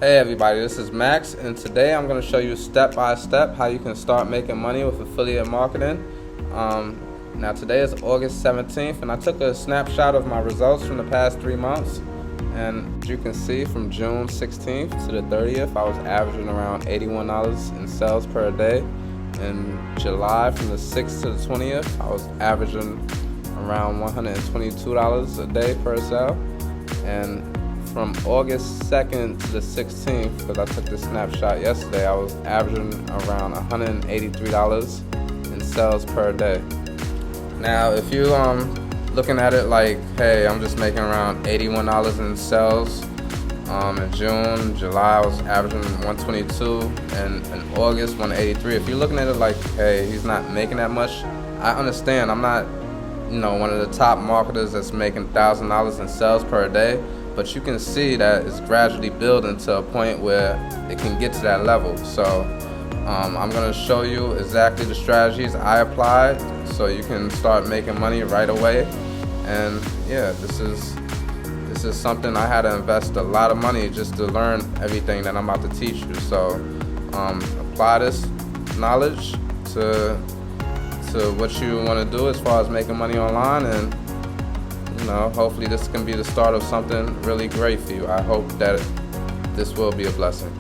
Hey everybody, this is Max, and today I'm going to show you step by step how you can start making money with affiliate marketing. Now today is August 17th, and I took a snapshot of my results from the past 3 months. And as you can see, from June 16th to the 30th, I was averaging around $81 in sales per day. In July, from the 6th to the 20th, I was averaging around $122 a day per sale. And from August 2nd to the 16th, because I took this snapshot yesterday, I was averaging around $183 in sales per day. Now, if you looking at it like, hey, I'm just making around $81 in sales in June, July I was averaging $122, and in August $183. If you're looking at it like, hey, he's not making that much, I understand. I'm not, one of the top marketers that's making $1,000 in sales per day. But you can see that it's gradually building to a point where it can get to that level. So I'm going to show you exactly the strategies I applied so you can start making money right away. And yeah, this is something I had to invest a lot of money just to learn everything that I'm about to teach you. So apply this knowledge to what you want to do as far as making money online, and hopefully this can be the start of something really great for you. I hope that this will be a blessing.